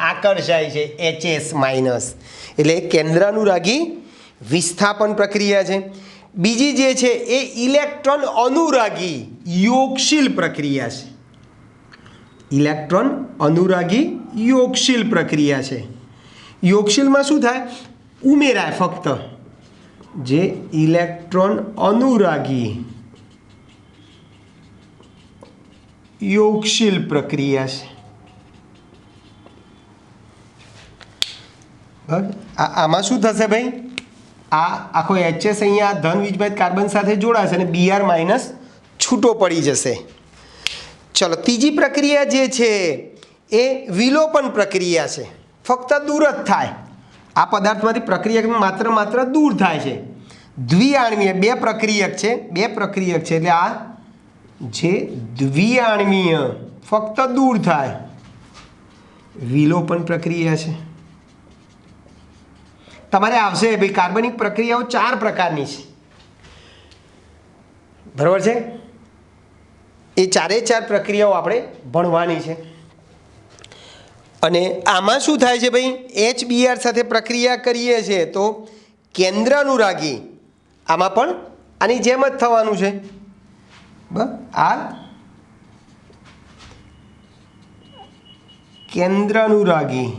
આકર્ષાય છે HS માઇનસ. એટલે કેન્દ્રાનુરાગી વિસ્થાપન પ્રક્રિયા છે. બીજી જે છે એ ઇલેક્ટ્રોન અનુરાગી યોગશીલ પ્રક્રિયા છે. ઇલેક્ટ્રોન અનુરાગી યોગશીલ પ્રક્રિયા છે. યોગશીલમાં શું થાય? ઉમેરાય ફક્ત જે ઇલેક્ટ્રોન અનુરાગી યોગશીલ પ્રક્રિયા છે. આમાં શું થશે ભાઈ? આ આખો એચએસ અહીંયા ધન વીજભારિત કાર્બન સાથે જોડાશે અને બીઆર માઇનસ છૂટો પડી જશે. ચલો, ત્રીજી પ્રક્રિયા જે છે એ વિલોપન પ્રક્રિયા છે. ફક્ત દૂર જ થાય. આ પદાર્થમાંથી પ્રક્રિયક માત્ર દૂર થાય છે. દ્વિઆણ્વીય બે પ્રક્રિયક છે એટલે આ જે દ્વિઆણ્વીય ફક્ત દૂર થાય વિલોપન પ્રક્રિયા છે. તમારે આવશે ભાઈ કાર્બનિક પ્રક્રિયાઓ 4 પ્રકારની છે, બરાબર છે? એ 4 પ્રક્રિયાઓ આપણે ભણવાની છે. અને આમાં શું થાય છે ભાઈ? HBr સાથે પ્રક્રિયા કરીએ છીએ તો કેન્દ્ર અનુરાગી આમાં પણ આની જેમ જ થવાનું છે. આ કેન્દ્ર અનુરાગી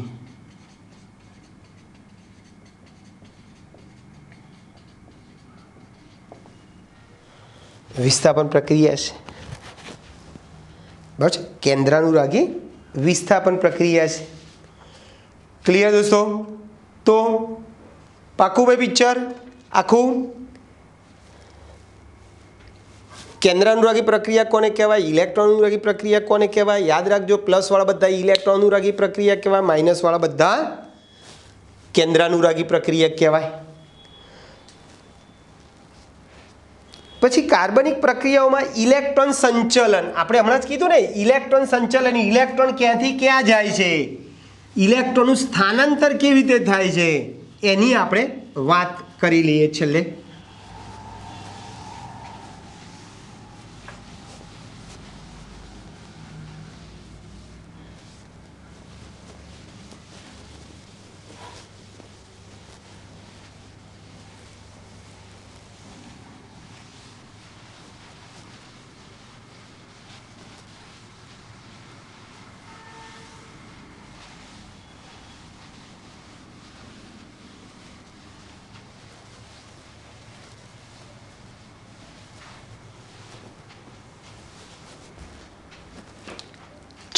વિસ્થાપન પ્રક્રિયા છે, બરાબર છે? કેન્દ્રાનુરાગી વિસ્થાપન પ્રક્રિયા છે. ક્લિયર દોસ્તો? તો પાકું ભાઈ પિક્ચર આખું? કેન્દ્રાનુરાગી પ્રક્રિયા કોને કહેવાય? ઇલેક્ટ્રોન અનુરાગી પ્રક્રિયા કોને કહેવાય? યાદ રાખજો, પ્લસવાળા બધા ઇલેક્ટ્રોન અનુરાગી પ્રક્રિયા કહેવાય, માઇનસવાળા બધા કેન્દ્રાનુરાગી પ્રક્રિયા કહેવાય. પછી કાર્બનિક પ્રક્રિયાઓમાં ઇલેક્ટ્રોન સંચલન, આપણે હમણાં જ કીધું ને, ઇલેક્ટ્રોન સંચલન. ઇલેક્ટ્રોન ક્યાંથી ક્યાં જાય છે, ઇલેક્ટ્રોનનું સ્થાનાંતર કેવી રીતે થાય છે એની આપણે વાત કરી લઈએ છેલ્લે.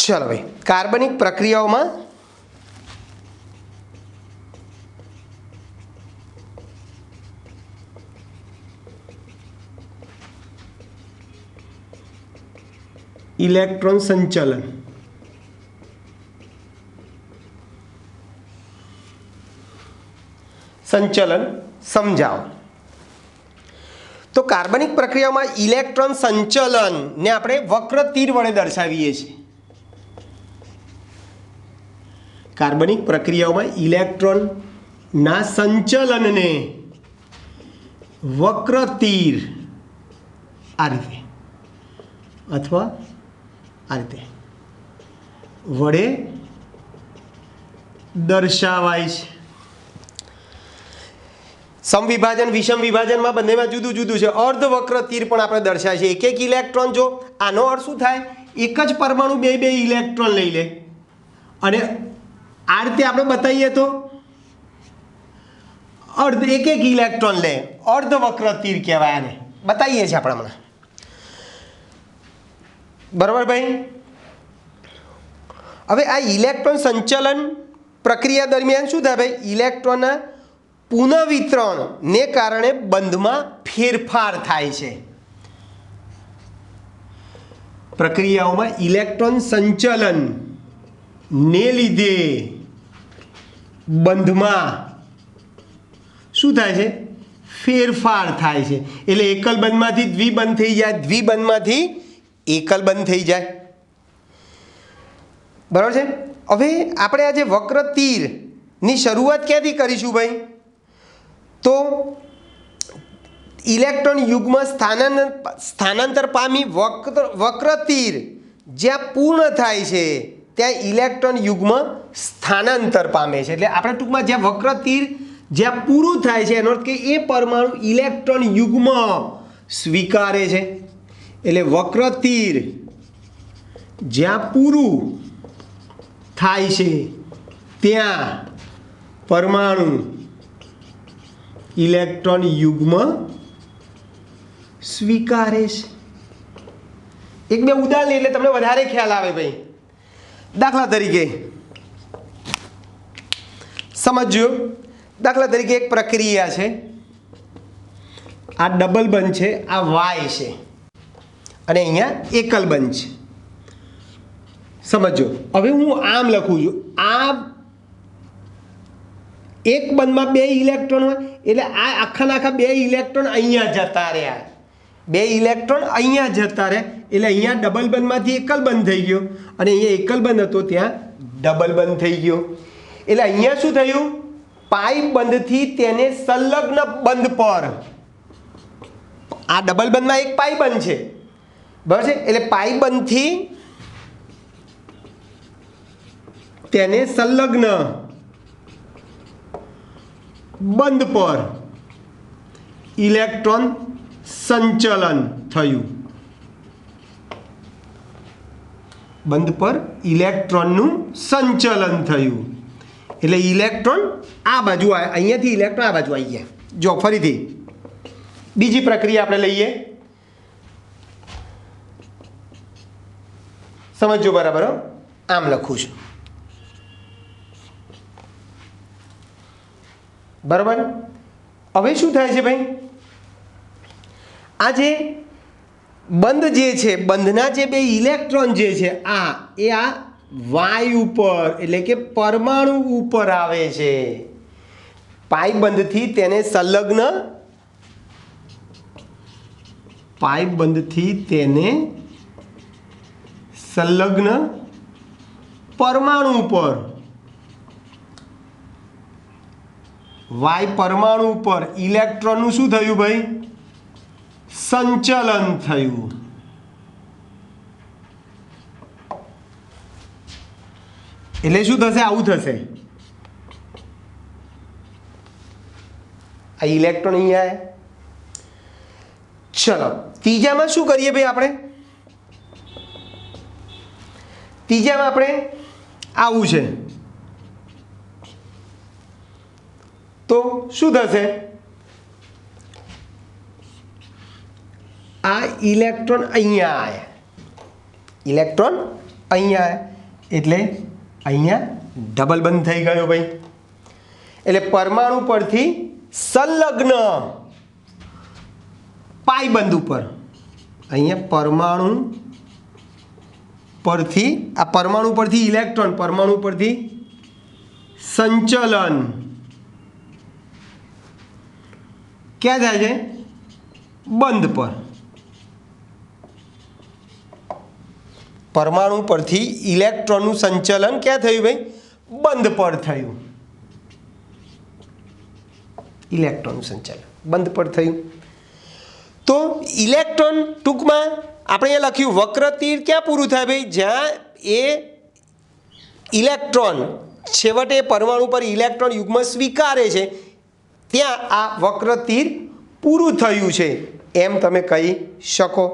ચલો ભાઈ, કાર્બનિક પ્રક્રિયાઓમાં ઇલેક્ટ્રોન સંચલન. સંચલન સમજાવો. તો કાર્બનિક પ્રક્રિયામાં ઇલેક્ટ્રોન સંચલનને આપણે વક્ર તીર વડે દર્શાવીએ છીએ. કાર્બનિક પ્રક્રિયાઓમાં ઇલેક્ટ્રોનના સંચલનને વક્ર તીર આ રીતે અથવા આ રીતે વડે દર્શાવાય છે. સમવિભાજન વિષમ વિભાજનમાં બંનેમાં જુદું જુદું છે. અર્ધવક્ર તીર પણ આપણે દર્શાવીએ છીએ. એક એક ઇલેક્ટ્રોન, જો આનો અર્થ શું થાય, એક જ પરમાણુ બે ઇલેક્ટ્રોન લઈ લે અને આ રીતે આપણે બતાવીએ તો એક એક ઇલેક્ટ્રોન લે, અર્ધવક્ર તીર કહેવાય આને. બતાવીએ છીએ આપણે હમણાં, બરાબર ભાઈ? હવે આ ઇલેક્ટ્રોન સંચલન પ્રક્રિયા દરમિયાન શું થાય ભાઈ? ઇલેક્ટ્રોનના પુનઃવિતરણને કારણે બંધમાં ફેરફાર થાય છે. પ્રક્રિયાઓમાં ઇલેક્ટ્રોન સંચલન ને લીધે બંધમાં શું થાય છે? ફેરફાર થાય છે. એટલે એકલ બંધમાંથી દ્વિબંધ થઈ જાય, દ્વિબંધમાંથી એકલ બંધ થઈ જાય, બરાબર છે? હવે આપણે આ જે વક્ર તીરની શરૂઆત ક્યાંથી કરીશું ભાઈ? તો ઇલેક્ટ્રોન યુગ્મ સ્થાનાંતર પામી વક્ર તીર જ્યાં પૂર્ણ થાય છે ત્યાં ઇલેક્ટ્રોન યુગ્મ સ્થાનાંતર પામે છે. એટલે આપણે ટૂંકમાં જ્યાં વક્ર તીર જ્યાં પૂરું થાય છે એનો અર્થ કે એ પરમાણુ ઇલેક્ટ્રોન યુગ્મ સ્વીકારે છે. એટલે વક્ર તીર જ્યાં પૂરું થાય છે ત્યાં પરમાણુ ઇલેક્ટ્રોન યુગ્મ સ્વીકારે છે. એક બે ઉદાહરણ એટલે તમને વધારે ખ્યાલ આવે ભાઈ. દાખલા તરીકે સમજો. દાખલા તરીકે એક પ્રક્રિયા છે, આ ડબલ બંધ છે, આ વાય છે અને અહીંયા એકલ બંધ છે. સમજો. હવે હું આમ લખું છું, આ એક બંધમાં 2 ઇલેક્ટ્રોન હોય એટલે આ આખા 2 ઇલેક્ટ્રોન અહીંયા જતા રહ્યા. 2 ઇલેક્ટ્રોન અહીંયા જતા રહ્યા એટલે અહીંયા ડબલ બંધમાંથી એકલ બંધ થઈ ગયો અને અહીંયા એકલ બંધ હતો ત્યાં ડબલ બંધ થઈ ગયો. એટલે અહીંયા શું થયું? પાઇપ બંધથી તેને સંલગ્ન બંધ પર, આ ડબલ બંધમાં એક પાઇપ બંધ છે બરાબર છે, એટલે પાઇપ બંધથી તેને સંલગ્ન બંધ પર ઇલેક્ટ્રોન સંચલન થયું. બંધ પર ઇલેક્ટ્રોનનું સંચલન થયું એટલે ઇલેક્ટ્રોન આ બાજુ આવે, અહીંયાથી ઇલેક્ટ્રોન આ બાજુ આવી ગયા. જો ફરીથી બીજી પ્રક્રિયા આપણે લઈએ, સમજો બરાબર. આમ લખું છું બરાબર. હવે શું થાય છે ભાઈ? આ જે બંધ જે છે, બંધના જે 2 ઇલેક્ટ્રોન જે છે એ આ વાય ઉપર એટલે કે પરમાણુ ઉપર આવે છે. પાઇપ બંધથી તેને સંલગ્ન, પાઇપ બંધથી તેને સંલગ્ન પરમાણુ ઉપર, વાય પરમાણુ ઉપર ઇલેક્ટ્રોનનું શું થયું ભાઈ? સંચલન થયું. એટલે શું થશે? આવું થશે. આ ઇલેક્ટ્રોન અહીંયા આવે. ચલો ત્રીજામાં શું કરીએ ભાઈ આપણે? ત્રીજામાં આપણે આવું છે તો શું થશે? આ ઇલેક્ટ્રોન અહીંયા આવે, ઇલેક્ટ્રોન અહીંયા આવે એટલે અહીંયા ડબલ બંધ થઈ ગયો ભાઈ. એટલે પરમાણુ પરથી સંલગ્ન પાઈ બંધ ઉપર, અહીંયા પરમાણુ પરથી, આ પરમાણુ પરથી ઇલેક્ટ્રોન, પરમાણુ પરથી સંચલન ક્યાં થાય છે? બંધ પર. પરમાણુ પરથી ઇલેક્ટ્રોનનું સંચલન ક્યાં થયું ભાઈ? બંધ પર થયું. ઇલેક્ટ્રોનનું સંચલન બંધ પર થયું. તો ઇલેક્ટ્રોન ટૂંકમાં આપણે અહીંયા લખ્યું વક્ર તીર ક્યાં પૂરું થાય ભાઈ? જ્યાં એ ઇલેક્ટ્રોન છેવટે પરમાણુ પર ઇલેક્ટ્રોન યુગ્મ સ્વીકારે છે ત્યાં આ વક્ર તીર પૂરું થયું છે એમ તમે કહી શકો.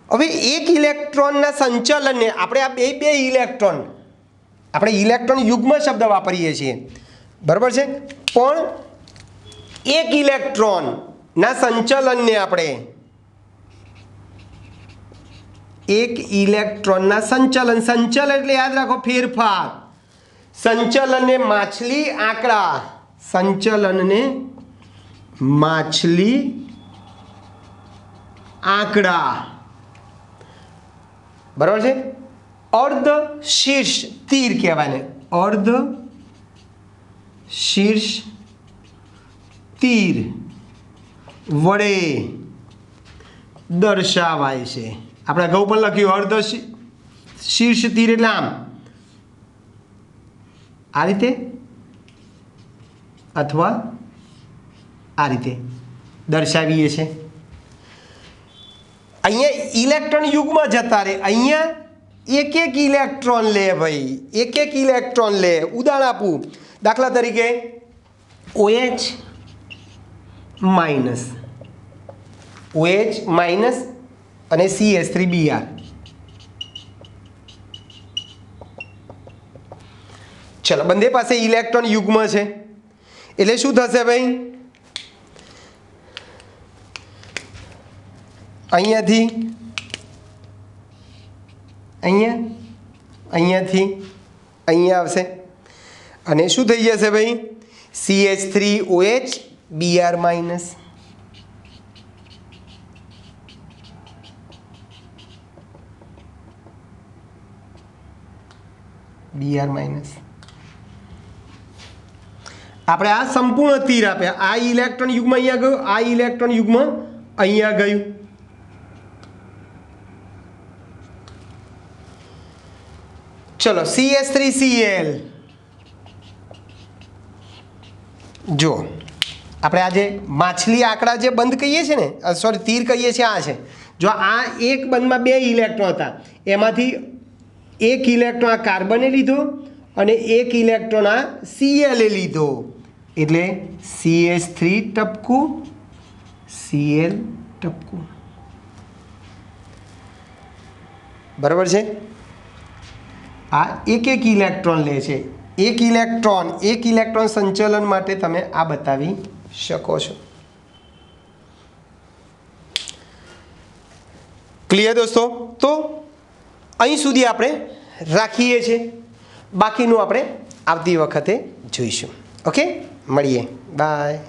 હવે એક ઇલેક્ટ્રોનના સંચલનને આપણે આ બે ઇલેક્ટ્રોન, આપણે ઇલેક્ટ્રોન યુગ્મ શબ્દ વાપરીએ છીએ બરાબર છે, પણ એક ઇલેક્ટ્રોનના સંચલનને આપણે, એક ઇલેક્ટ્રોનના સંચલન, સંચલન એટલે યાદ રાખો ફેરફાર, સંચલનને માછલી આંકડા, સંચલનને માછલી આંકડા બરાબર છે. અર્ધ શીર્ષ તીર કહેવાય ને, અર્ધ શીર્ષ તીર વડે દર્શાવાય છે. આપણે અગાઉ પણ લખ્યું અર્ધ શીર્ષ તીર એટલે આમ આ રીતે અથવા આ રીતે દર્શાવીએ છીએ. અહીંયા ઇલેક્ટ્રોન યુગમાં જતા રહે, અહીંયા એક એક ઇલેક્ટ્રોન લે ભાઈ, એક એક ઇલેક્ટ્રોન લે. ઉદાહરણ આપું, દાખલા તરીકે OH માઇનસ, OH માઇનસ અને CH3Br. ચલો બંને પાસે ઇલેક્ટ્રોન યુગ્મ છે એટલે શું થશે ભાઈ, અહીંયાથી અહીંયા, અહીંયાથી અહીંયા આવશે અને શું થઈ જશે ભાઈ, CH3OH Br minus. Br minus. આપણે આ સંપૂર્ણ તીર આપ્યા, આ ઇલેક્ટ્રોન યુગ્મ અહીંયા ગયું, આ ઇલેક્ટ્રોન યુગ્મ અહીંયા ગયું. ચલો CH3Cl. જો આપણે આ જે માછલી આંકડા જે બંધ કહીએ છીએ ને, સોરી તીર કહીએ છીએ, આ છે. જો આ એક બંધમાં 2 ઇલેક્ટ્રોન હતા, એમાંથી એક ઇલેક્ટ્રોન આ કાર્બને લીધો અને એક ઇલેક્ટ્રોન આ Cl એ લીધો, એટલે CH3 ટપકું Cl ટપકું. બરાબર છે. આ એક ઇલેક્ટ્રોન લે છે, એક ઇલેક્ટ્રોન સંચલન માટે તમે આ બતાવી શકો છો. ક્લિયર દોસ્તો? તો અહીં સુધી આપણે રાખીએ છીએ, બાકીનું આપણે આવતી વખતે જોઈશું. ઓકે, મળીએ, બાય.